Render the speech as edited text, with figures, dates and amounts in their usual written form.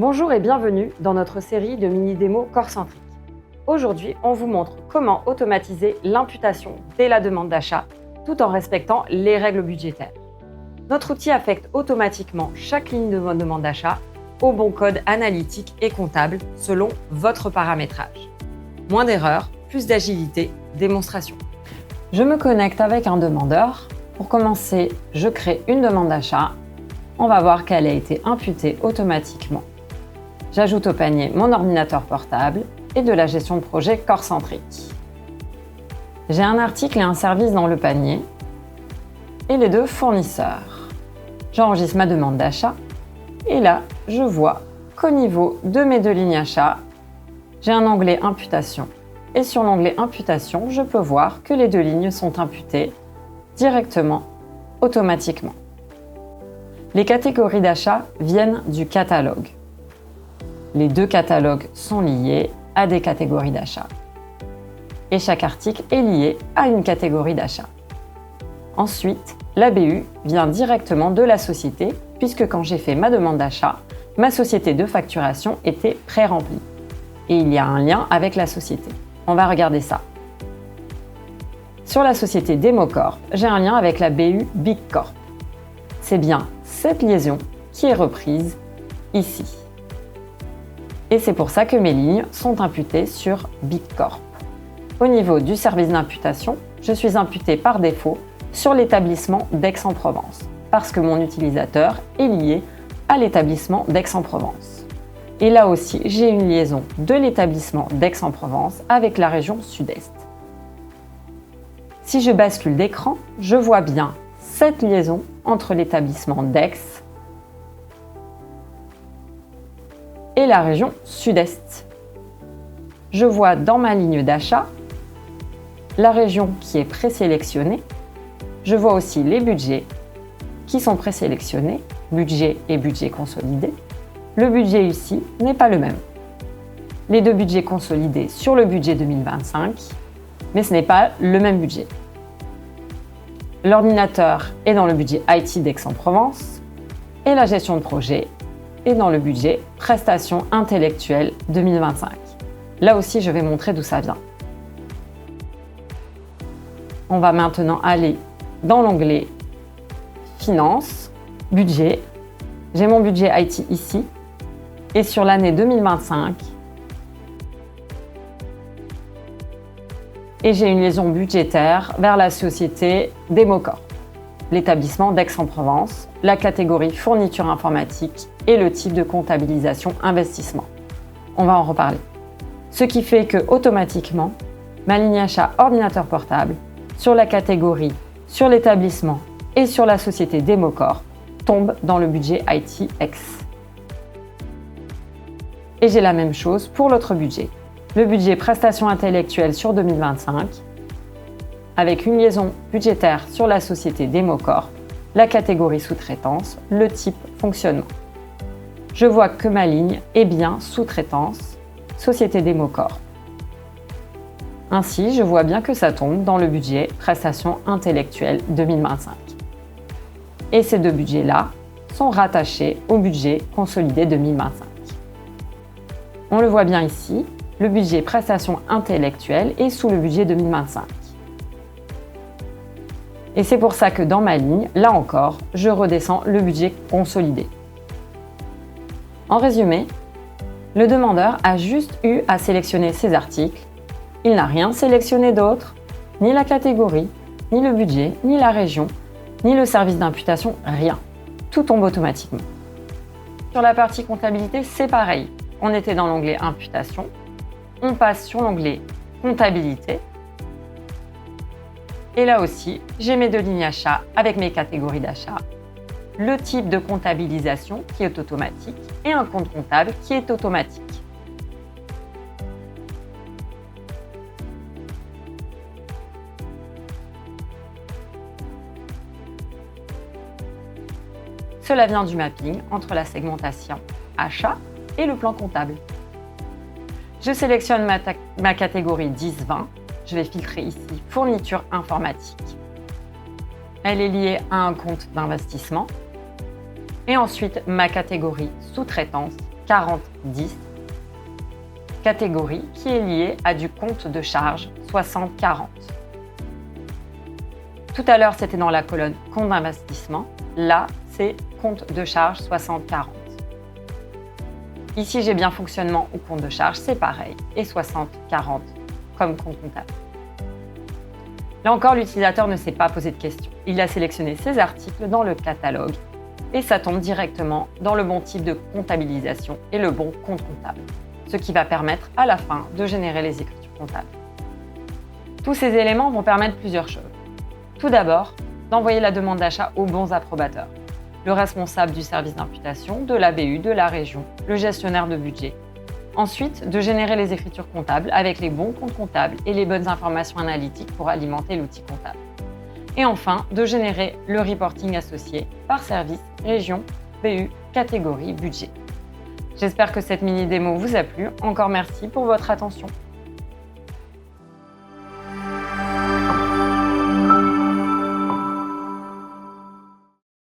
Bonjour et bienvenue dans notre série de mini-démos Corps-Centrique. Aujourd'hui, on vous montre comment automatiser l'imputation dès la demande d'achat tout en respectant les règles budgétaires. Notre outil affecte automatiquement chaque ligne de votre demande d'achat au bon code analytique et comptable selon votre paramétrage. Moins d'erreurs, plus d'agilité, démonstration. Je me connecte avec un demandeur. Pour commencer, je crée une demande d'achat. On va voir qu'elle a été imputée automatiquement. J'ajoute au panier mon ordinateur portable et de la gestion de projet Corps-Centrique. J'ai un article et un service dans le panier et les deux fournisseurs. J'enregistre ma demande d'achat et là, je vois qu'au niveau de mes deux lignes achats, j'ai un onglet imputation. Et sur l'onglet imputation, je peux voir que les deux lignes sont imputées directement, automatiquement. Les catégories d'achat viennent du catalogue. Les deux catalogues sont liés à des catégories d'achat. Et chaque article est lié à une catégorie d'achat. Ensuite, la BU vient directement de la société, puisque quand j'ai fait ma demande d'achat, ma société de facturation était pré-remplie. Et il y a un lien avec la société. On va regarder ça. Sur la société Democorp, j'ai un lien avec la BU Big Corp. C'est bien cette liaison qui est reprise ici. Et c'est pour ça que mes lignes sont imputées sur Big Corp. Au niveau du service d'imputation, je suis imputée par défaut sur l'établissement d'Aix-en-Provence, parce que mon utilisateur est lié à l'établissement d'Aix-en-Provence. Et là aussi, j'ai une liaison de l'établissement d'Aix-en-Provence avec la région Sud-Est. Si je bascule d'écran, je vois bien cette liaison entre l'établissement d'Aix et la région Sud-Est. Je vois dans ma ligne d'achat la région qui est présélectionnée. Je vois aussi les budgets qui sont présélectionnés, budget et budget consolidé. Le budget ici n'est pas le même. Les deux budgets consolidés sur le budget 2025, mais ce n'est pas le même budget. L'ordinateur est dans le budget IT d'Aix-en-Provence et la gestion de projet est dans le budget prestations intellectuelles 2025. Là aussi, je vais montrer d'où ça vient. On va maintenant aller dans l'onglet Finances, Budget. J'ai mon budget IT ici. Et sur l'année 2025, et j'ai une liaison budgétaire vers la société Democorp, l'établissement d'Aix-en-Provence, la catégorie fourniture informatique et le type de comptabilisation investissement. On va en reparler. Ce qui fait que automatiquement, ma ligne achat ordinateur portable sur la catégorie, sur l'établissement et sur la société Democorp tombe dans le budget IT X. Et j'ai la même chose pour l'autre budget. Le budget prestations intellectuelles sur 2025, avec une liaison budgétaire sur la société Democorp, la catégorie sous-traitance, le type fonctionnement. Je vois que ma ligne est bien sous-traitance, société Democorp. Ainsi, je vois bien que ça tombe dans le budget prestations intellectuelles 2025. Et ces deux budgets-là sont rattachés au budget consolidé 2025. On le voit bien ici, le budget prestations intellectuelles est sous le budget 2025. Et c'est pour ça que dans ma ligne, là encore, je redescends le budget consolidé. En résumé, le demandeur a juste eu à sélectionner ses articles. Il n'a rien sélectionné d'autre, ni la catégorie, ni le budget, ni la région, ni le service d'imputation, rien. Tout tombe automatiquement. Sur la partie comptabilité, c'est pareil. On était dans l'onglet imputation. On passe sur l'onglet comptabilité. Et là aussi, j'ai mes deux lignes achats avec mes catégories d'achat, le type de comptabilisation qui est automatique et un compte comptable qui est automatique. Cela vient du mapping entre la segmentation achat et le plan comptable. Je sélectionne ma catégorie 10-20. Je vais filtrer ici fourniture informatique. Elle est liée à un compte d'investissement. Et ensuite, ma catégorie sous-traitance 40-10, catégorie qui est liée à du compte de charge 60-40. Tout à l'heure, c'était dans la colonne compte d'investissement. Là, c'est compte de charge 60-40. Ici, j'ai bien fonctionnement ou compte de charge, c'est pareil, et 60-40 comme compte comptable. Là encore, l'utilisateur ne s'est pas posé de questions. Il a sélectionné ses articles dans le catalogue et ça tombe directement dans le bon type de comptabilisation et le bon compte comptable, ce qui va permettre à la fin de générer les écritures comptables. Tous ces éléments vont permettre plusieurs choses. Tout d'abord, d'envoyer la demande d'achat aux bons approbateurs. Le responsable du service d'imputation, de la BU, de la région, le gestionnaire de budget. Ensuite, de générer les écritures comptables avec les bons comptes comptables et les bonnes informations analytiques pour alimenter l'outil comptable. Et enfin, de générer le reporting associé par service, région, BU, catégorie, budget. J'espère que cette mini-démo vous a plu. Encore merci pour votre attention.